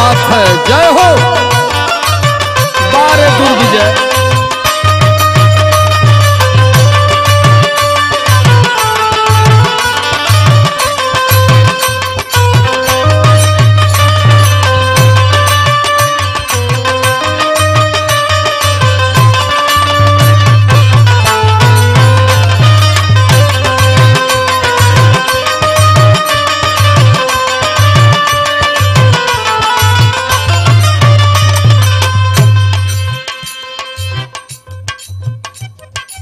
बात है, जय हो बारे दुर्विजय।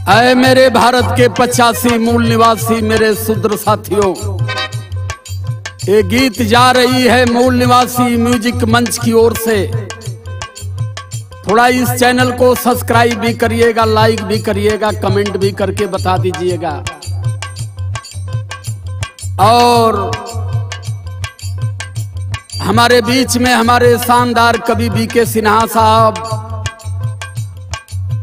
ऐ मेरे भारत के 85 मूल निवासी मेरे शूद्र साथियों, ये गीत जा रही है मूल निवासी म्यूजिक मंच की ओर से। थोड़ा इस चैनल को सब्सक्राइब भी करिएगा, लाइक भी करिएगा, कमेंट भी करके बता दीजिएगा। और हमारे बीच में हमारे शानदार कवि बीके सिन्हा साहब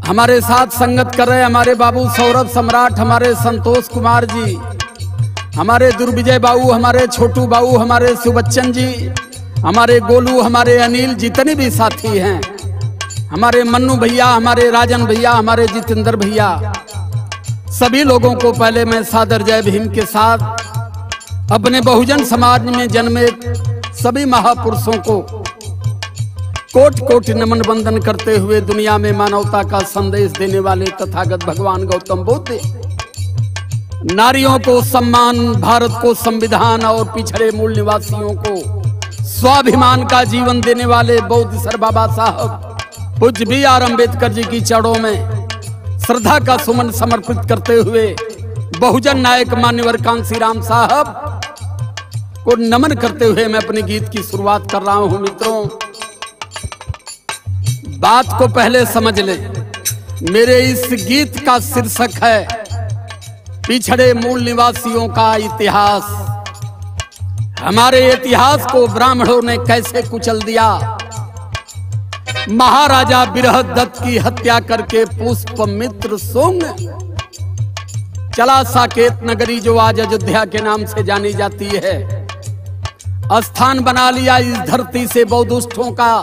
हमारे साथ संगत कर रहे, हमारे बाबू सौरभ सम्राट, हमारे संतोष कुमार जी, हमारे दुर्विजय बाबू, हमारे छोटू बाबू, हमारे सुबच्चन जी, हमारे गोलू, हमारे अनिल, जितने भी साथी हैं, हमारे मन्नू भैया, हमारे राजन भैया, हमारे जितेंद्र भैया, सभी लोगों को पहले मैं सादर जय भीम के साथ अपने बहुजन समाज में जन्मे सभी महापुरुषों को कोट कोट नमन वंदन करते हुए दुनिया में मानवता का संदेश देने वाले तथागत भगवान गौतम बुद्ध, नारियों को सम्मान, भारत को संविधान और पिछड़े मूल निवासियों को स्वाभिमान का जीवन देने वाले बौद्ध सर बाबा साहब पूज्य B.R. अम्बेडकर जी की चरणों में श्रद्धा का सुमन समर्पित करते हुए बहुजन नायक मान्यवर कांसी राम साहब को नमन करते हुए मैं अपने गीत की शुरुआत कर रहा हूं। मित्रों, बात को पहले समझ ले। मेरे इस गीत का शीर्षक है पिछड़े मूल निवासियों का इतिहास। हमारे इतिहास को ब्राह्मणों ने कैसे कुचल दिया। महाराजा बृहदत्त की हत्या करके पुष्पमित्र सुंग चला साकेत नगरी, जो आज अयोध्या के नाम से जानी जाती है, स्थान बना लिया। इस धरती से बौद्धों का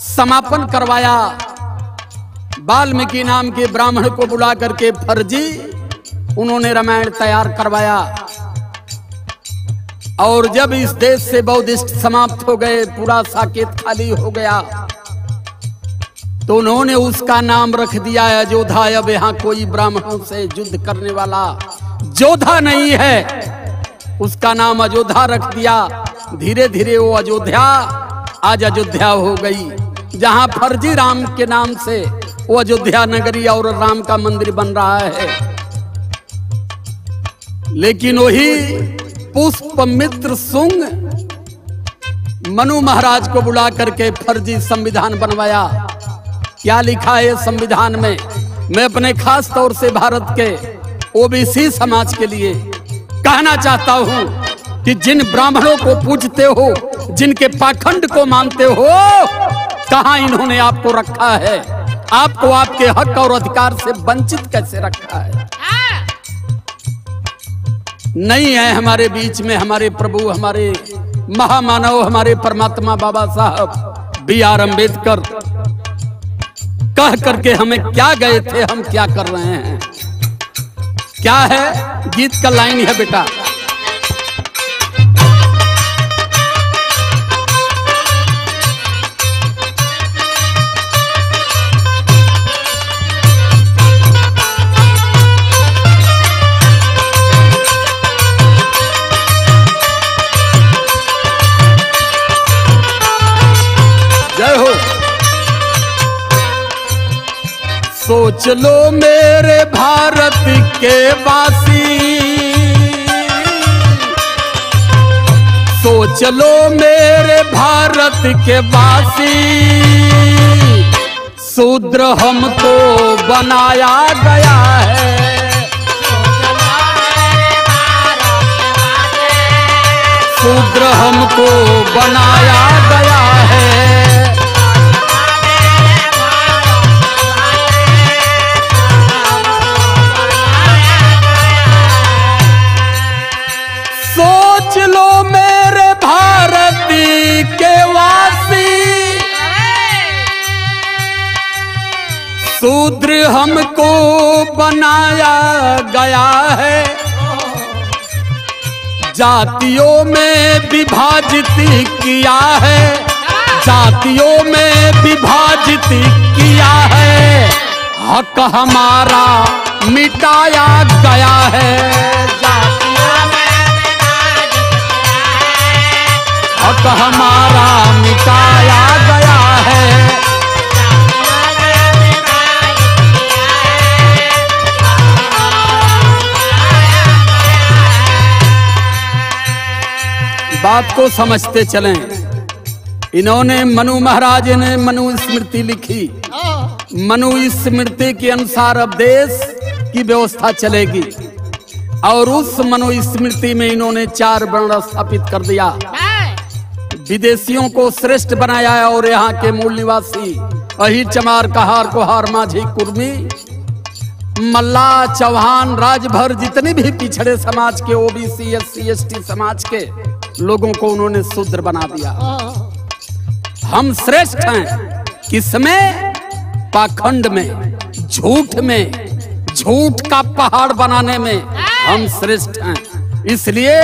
समापन करवाया। वाल्मीकि नाम के ब्राह्मण को बुला करके फर्जी उन्होंने रामायण तैयार करवाया। और जब इस देश से बौद्धिस्ट समाप्त हो गए, पूरा साकेत खाली हो गया, तो उन्होंने उसका नाम रख दिया अयोध्या। अब यहाँ कोई ब्राह्मणों से युद्ध करने वाला योद्धा नहीं है, उसका नाम अयोध्या रख दिया। धीरे धीरे वो अयोध्या आज अयोध्या हो गई, जहां फर्जी राम के नाम से वो अयोध्या नगरी और राम का मंदिर बन रहा है। लेकिन वही पुष्पमित्र सुंग मनु महाराज को बुला करके फर्जी संविधान बनवाया। क्या लिखा है संविधान में? मैं अपने खास तौर से भारत के ओबीसी समाज के लिए कहना चाहता हूं कि जिन ब्राह्मणों को पूजते हो, जिनके पाखंड को मानते हो, कहां इन्होंने आपको रखा है? आपको आपके हक और अधिकार से वंचित कैसे रखा है? नहीं है हमारे बीच में हमारे प्रभु, हमारे महामानव, हमारे परमात्मा बाबा साहब B.R. अम्बेडकर कह करके हमें क्या गए थे, हम क्या कर रहे हैं? क्या है गीत का लाइन है बेटा, जय हो। सोच लो मेरे भारत के वासी, सोच लो मेरे भारत के वासी, शूद्र हमको बनाया गया है। शूद्र हमको बनाया गया है। सोच लो मेरे भारत के वासी, शूद्र हमको बनाया गया है, जातियों में विभाजित किया है, जातियों में विभाजित किया है, हक हमारा मिटाया गया है, जातियों में हक हमारा मिटाया गया है। बात को समझते चलें। इन्होंने मनु महाराज ने मनुस्मृति लिखी। मनुस्मृति के अनुसार अब देश की व्यवस्था चलेगी और उस मनुस्मृति में इन्होंने 4 वर्ण स्थापित कर दिया। विदेशियों को श्रेष्ठ बनाया और यहाँ के मूल निवासी अहिर चमार कहार कोहार माझी कुर्मी मल्ला चौहान राजभर जितने भी पिछड़े समाज के ओबीसी एससी एसटी समाज के लोगों को उन्होंने शूद्र बना दिया। हम श्रेष्ठ हैं किसमें? पाखंड में, झूठ में, झूठ का पहाड़ बनाने में हम श्रेष्ठ हैं। इसलिए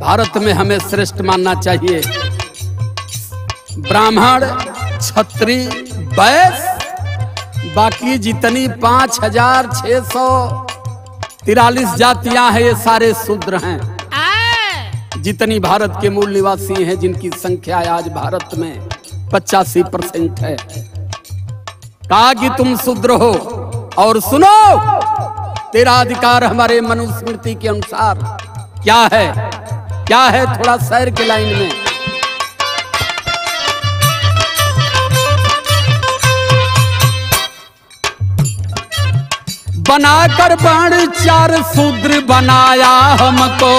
भारत में हमें श्रेष्ठ मानना चाहिए। ब्राह्मण, क्षत्रिय, वैश्य, बाकी जितनी 5643 जातियां हैं ये सारे शूद्र हैं। जितनी भारत के मूल निवासी हैं जिनकी संख्या आज भारत में 85% है। कहा कि तुम शूद्र हो और सुनो तेरा अधिकार हमारे मनुस्मृति के अनुसार क्या है, क्या है? थोड़ा शहर के लाइन में बनाकर वर्ण 4 शूद्र बनाया हमको,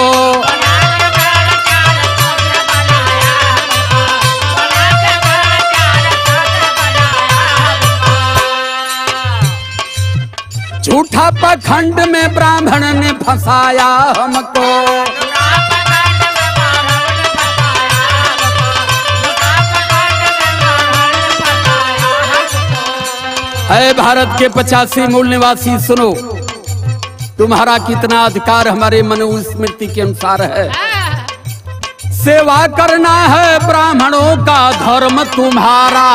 झूठा पाखंड में ब्राह्मण ने फंसाया हमको, ऐ भारत के 85 मूल निवासी सुनो, तुम्हारा कितना अधिकार हमारे मनुस्मृति के अनुसार है। सेवा करना है ब्राह्मणों का धर्म तुम्हारा,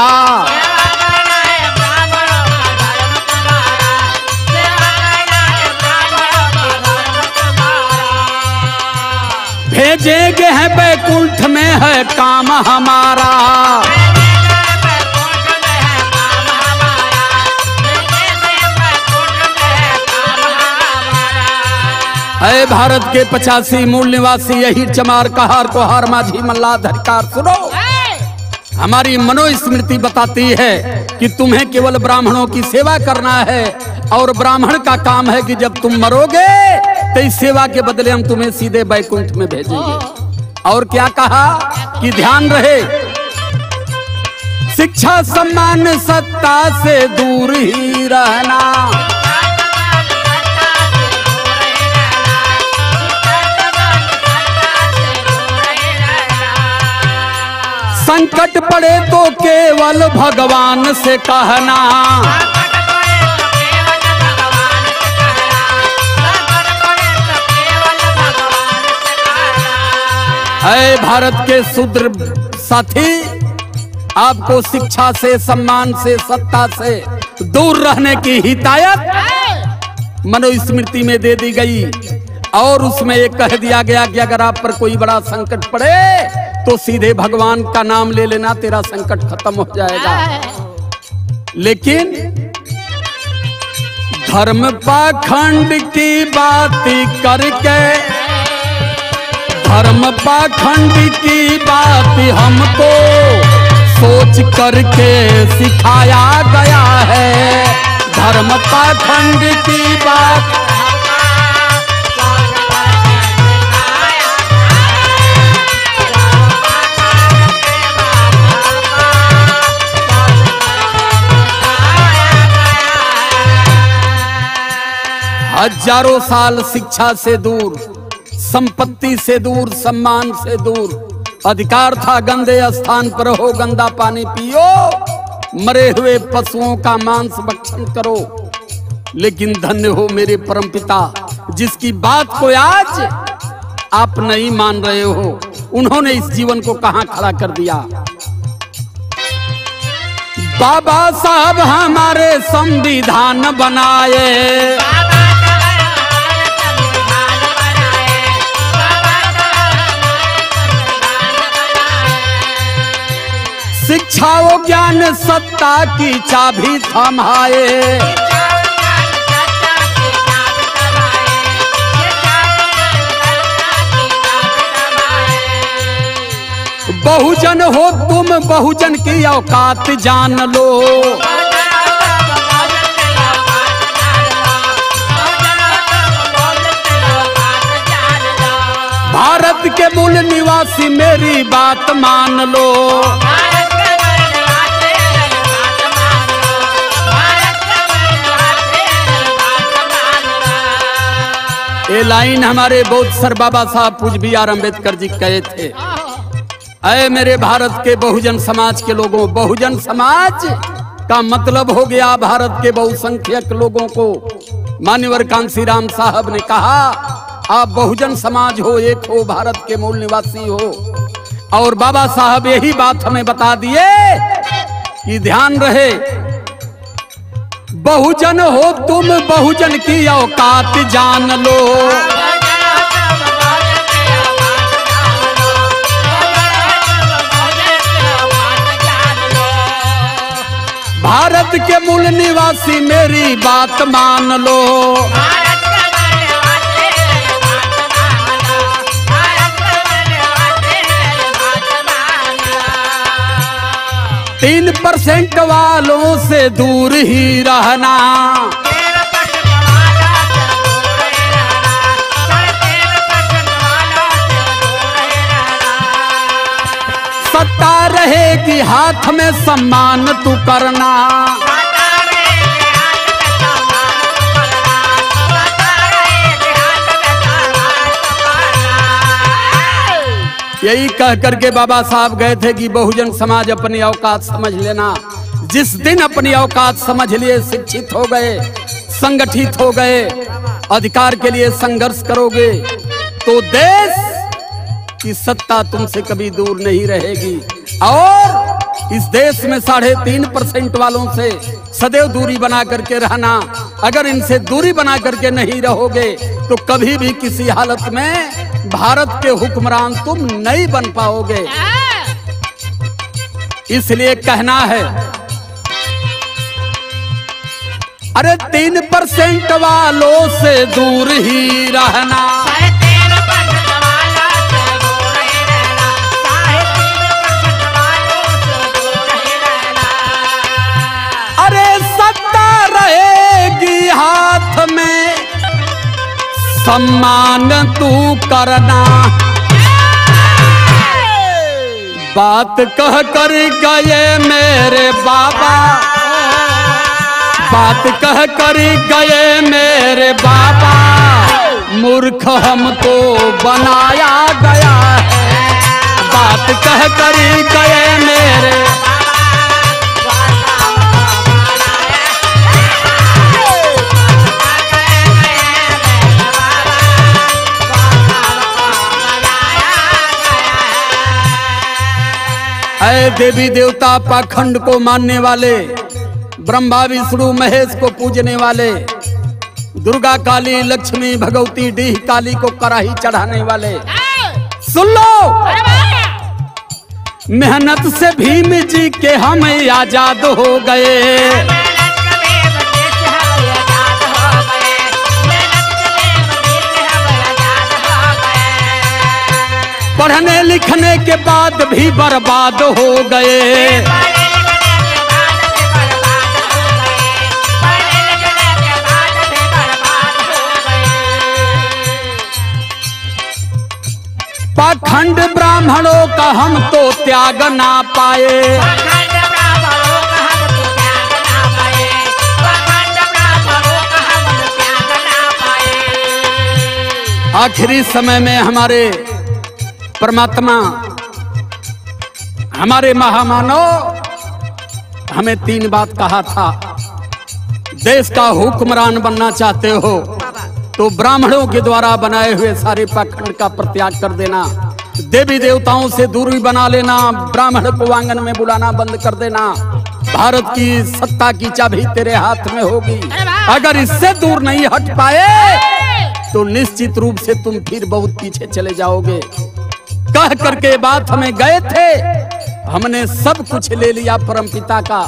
भेजेंगे हैं बैकुंठ में है काम हमारा, है भारत के 85 मूल निवासी यही चमार कहार कोहार माझी मल्ला धरकार सुनो। हमारी मनुस्मृति बताती है कि तुम्हें केवल ब्राह्मणों की सेवा करना है और ब्राह्मण का काम है कि जब तुम मरोगे तो इस सेवा के बदले हम तुम्हें सीधे बैकुंठ में भेजेंगे। और क्या कहा कि ध्यान रहे, शिक्षा सम्मान सत्ता से दूर ही रहना, संकट पड़े तो केवल भगवान से कहना, है भारत के शूद्र साथी, आपको शिक्षा से, सम्मान से, सत्ता से दूर रहने की हिदायत मनुस्मृति में दे दी गई और उसमें एक कह दिया गया कि अगर आप पर कोई बड़ा संकट पड़े तो सीधे भगवान का नाम ले लेना, तेरा संकट खत्म हो जाएगा। लेकिन धर्म पाखंड की बात करके, धर्म पाखंड की बात हमको सोच करके सिखाया गया है, धर्म पाखंड की बात हजारों साल शिक्षा से दूर, संपत्ति से दूर, सम्मान से दूर, अधिकार था गंदे स्थान पर हो गंदा पानी पियो, मरे हुए पशुओं का मांस भक्षण करो, लेकिन धन्य हो मेरे परमपिता जिसकी बात को आज आप नहीं मान रहे हो। उन्होंने इस जीवन को कहां खड़ा कर दिया। बाबा साहब हमारे संविधान बनाए, शिक्षा व ज्ञान सत्ता की चाबी थमाए। बहुजन हो तुम, बहुजन की औकात जान लो। भारत के मूल निवासी मेरी बात मान लो। ये लाइन हमारे बौद्ध सर बाबा साहब पूज्य B.R. अम्बेडकर जी कहे थे। अरे मेरे भारत के बहुजन समाज के लोगों, बहुजन समाज का मतलब हो गया भारत के बहुसंख्यक लोगों को। मान्यवर कांसीराम साहब ने कहा आप बहुजन समाज हो, एक हो, भारत के मूल निवासी हो। और बाबा साहब यही बात हमें बता दिए कि ध्यान रहे, बहुजन हो तुम, बहुजन की औकात जान लो। भारत के मूल निवासी मेरी बात मान लो। 3% वालों से दूर ही रहना। सत्ता रहेगी हाथ में, सम्मान तू करना। यही कह करके बाबा साहब गए थे कि बहुजन समाज अपनी औकात समझ लेना। जिस दिन अपनी औकात समझ लिए, शिक्षित हो गए, संगठित हो गए, अधिकार के लिए संघर्ष करोगे तो देश की सत्ता तुमसे कभी दूर नहीं रहेगी। और इस देश में 3.5% वालों से सदैव दूरी बना करके रहना। अगर इनसे दूरी बना करके नहीं रहोगे तो कभी भी किसी हालत में भारत के हुक्मरान तुम नहीं बन पाओगे। इसलिए कहना है, अरे 3% वालों से दूर ही रहना। अरे सत्ता रहेगी हाथ में, सम्मान तू करना। बात कह कर गए मेरे बाबा, बात कह कर गए मेरे बाबा, मूर्ख हमको बनाया गया है। बात कह कर गए मेरे, ऐ देवी देवता पाखंड को मानने वाले, ब्रह्मा विष्णु महेश को पूजने वाले, दुर्गा काली लक्ष्मी भगवती डीह काली को कराही चढ़ाने वाले, सुन लो, मेहनत से भीम जी के हम आजाद हो गए। पढ़ने लिखने के बाद भी बर्बाद हो गए। पाखंड ब्राह्मणों का हम तो त्याग ना पाए। आखिरी समय में हमारे परमात्मा, हमारे महामानव, हमें 3 बात कहा था। देश का हुक्मरान बनना चाहते हो तो ब्राह्मणों के द्वारा बनाए हुए सारे पाखंड का परित्याग कर देना, देवी देवताओं से दूरी बना लेना, ब्राह्मण को आंगन में बुलाना बंद कर देना। भारत की सत्ता की चाबी तेरे हाथ में होगी। अगर इससे दूर नहीं हट पाए तो निश्चित रूप से तुम फिर बहुत पीछे चले जाओगे। कह करके बात हमें गए थे, हमने सब कुछ ले लिया परमपिता का।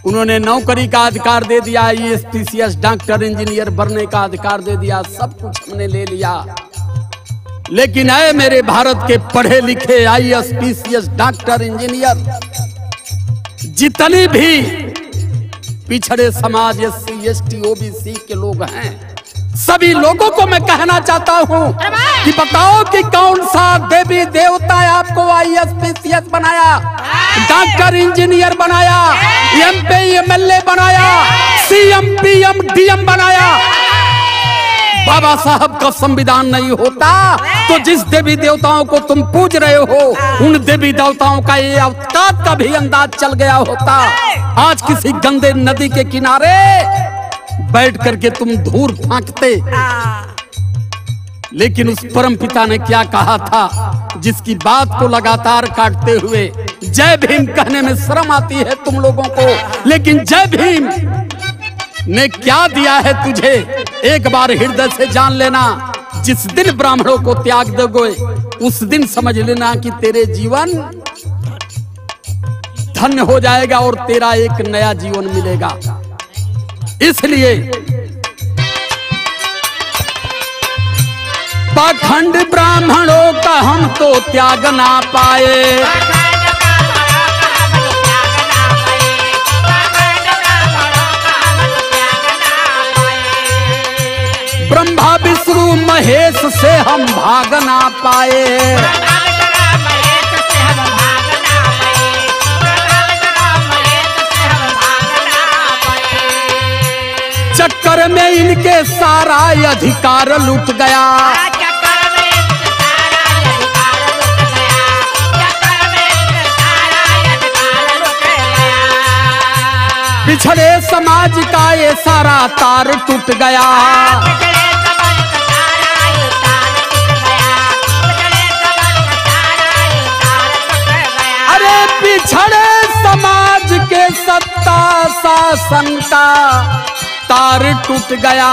उन्होंने नौकरी का अधिकार दे दिया, IAS, PCS, डॉक्टर, इंजीनियर बनने का अधिकार दे दिया, सब कुछ हमने ले लिया। लेकिन आए मेरे भारत के पढ़े लिखे IAS, PCS, डॉक्टर, इंजीनियर, जितनी भी पिछड़े समाज SC, ST, OBC के लोग हैं, सभी लोगों को मैं कहना चाहता हूं कि बताओ कि कौन सा देवी देवता आपको IAS, PCS बनाया, डॉक्टर, इंजीनियर बनाया, MP, MLA बनाया, CM, PM, DM बनाया? बाबा साहब का संविधान नहीं होता तो जिस देवी देवताओं को तुम पूज रहे हो उन देवी देवताओं का ये औकात का भी अंदाज चल गया होता। आज किसी गंदे नदी के किनारे बैठ करके तुम धूल फांकते। लेकिन उस परमपिता ने क्या कहा था, जिसकी बात को लगातार काटते हुए जय भीम कहने में शर्म आती है तुम लोगों को, लेकिन जय भीम ने क्या दिया है तुझे एक बार हृदय से जान लेना। जिस दिन ब्राह्मणों को त्याग दोगे उस दिन समझ लेना कि तेरे जीवन धन्य हो जाएगा और तेरा एक नया जीवन मिलेगा। इसलिए पाखंड ब्राह्मणों का हम तो त्याग ना पाए, ब्रह्मा विष्णु महेश से हम भाग ना पाए। चक्कर में इनके सारा अधिकार लुट गया, पिछड़े समाज का ये सारा तार टूट गया। अरे पिछड़े समाज के सत्ता शासन का तार टूट गया।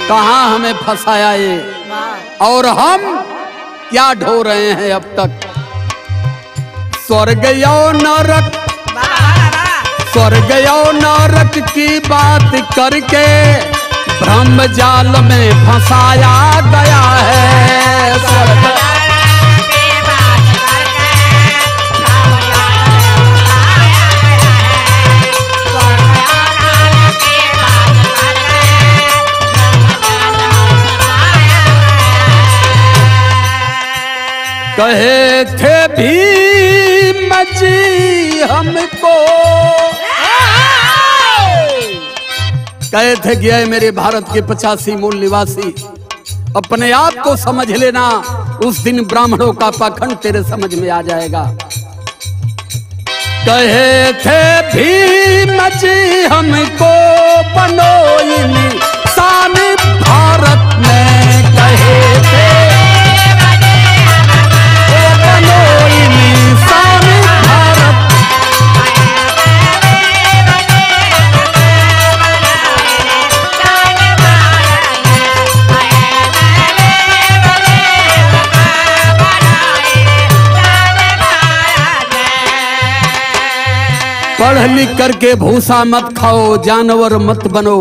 कहां हमें फंसाया ये, और हम क्या ढो रहे हैं अब तक। स्वर्ग यो नरक, स्वर्ग यो नरक की बात करके ब्रह्म जाल में फंसाया गया है। स्वर्ग कहे थे भीम जी हमको, कहे थे कि मेरे भारत के 85 मूल निवासी अपने आप को समझ लेना, उस दिन ब्राह्मणों का पाखंड तेरे समझ में आ जाएगा। कहे थे भीम जी हमको बनो इंसान भारत में, कहे थे पढ़ लिख करके भूसा मत खाओ, जानवर मत बनो,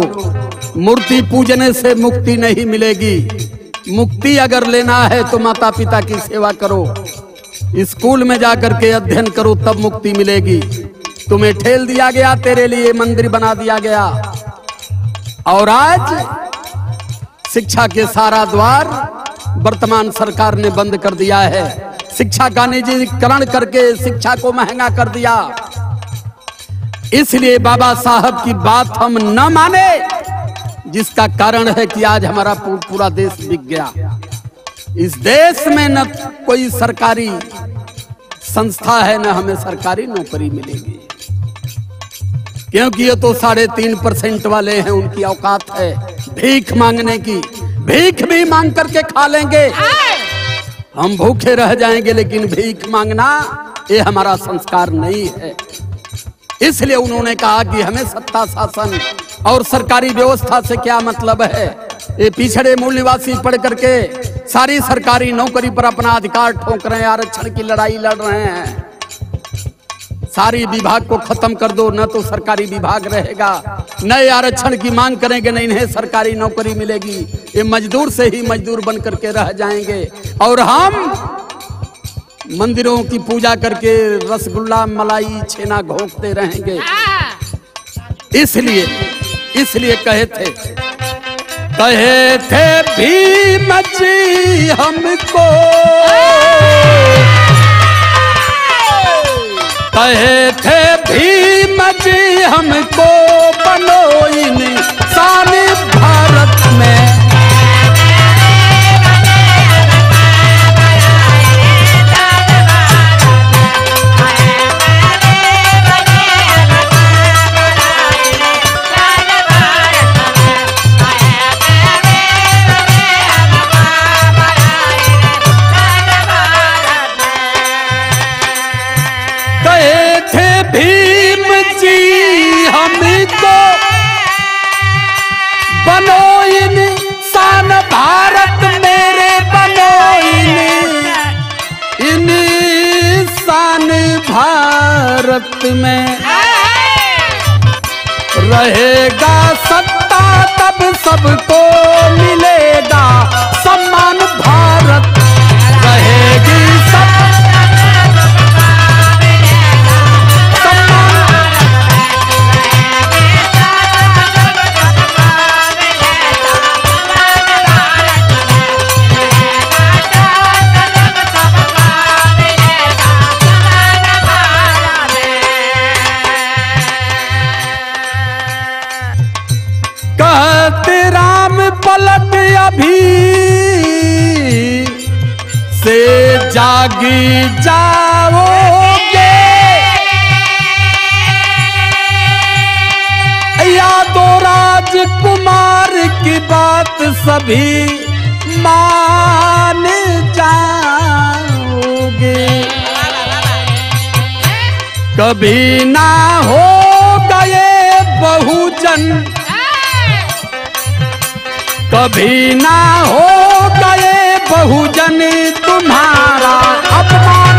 मूर्ति पूजने से मुक्ति नहीं मिलेगी। मुक्ति अगर लेना है तो माता पिता की सेवा करो, स्कूल में जाकर के अध्ययन करो, तब मुक्ति मिलेगी। तुम्हें ठेल दिया गया, तेरे लिए मंदिर बना दिया गया, और आज शिक्षा के सारा द्वार वर्तमान सरकार ने बंद कर दिया है। शिक्षा का निजीकरण करके शिक्षा को महंगा कर दिया। इसलिए बाबा साहब की बात हम न माने, जिसका कारण है कि आज हमारा पूरा देश बिक गया। इस देश में न कोई सरकारी संस्था है न हमें सरकारी नौकरी मिलेगी, क्योंकि ये तो 3.5% वाले हैं, उनकी औकात है भीख मांगने की। भीख भी मांग करके खा लेंगे, हम भूखे रह जाएंगे, लेकिन भीख मांगना ये हमारा संस्कार नहीं है। इसलिए उन्होंने कहा कि हमें सत्ता शासन और सरकारी व्यवस्था से क्या मतलब है। ये पिछड़े मूल निवासी पढ़ करके सारी सरकारी नौकरी पर अपना अधिकार ठोक रहे हैं, आरक्षण की लड़ाई लड़ रहे हैं। सारी विभाग को खत्म कर दो, न तो सरकारी विभाग रहेगा, नए आरक्षण की मांग करेंगे, न इन्हें सरकारी नौकरी मिलेगी। ये मजदूर से ही मजदूर बन करके रह जाएंगे और हम मंदिरों की पूजा करके रसगुल्ला मलाई छेना घोंकते रहेंगे। इसलिए कहे थे भीम जी हमको, कहे थे भीम जी हमको, बनो इंसान भारत में। बनो इंसान भारत मेरे, बनो इंसान भारत में। रहेगा सत्ता तब सबको मिलेगा सम्मान, भारत रहेगी पलट अभी से जागी जाओगे, यादों राजकुमार की बात सभी मान जाओगे। कभी ना हो गए बहुजन, कभी ना हो गए बहुजन, तुम्हारा अपमान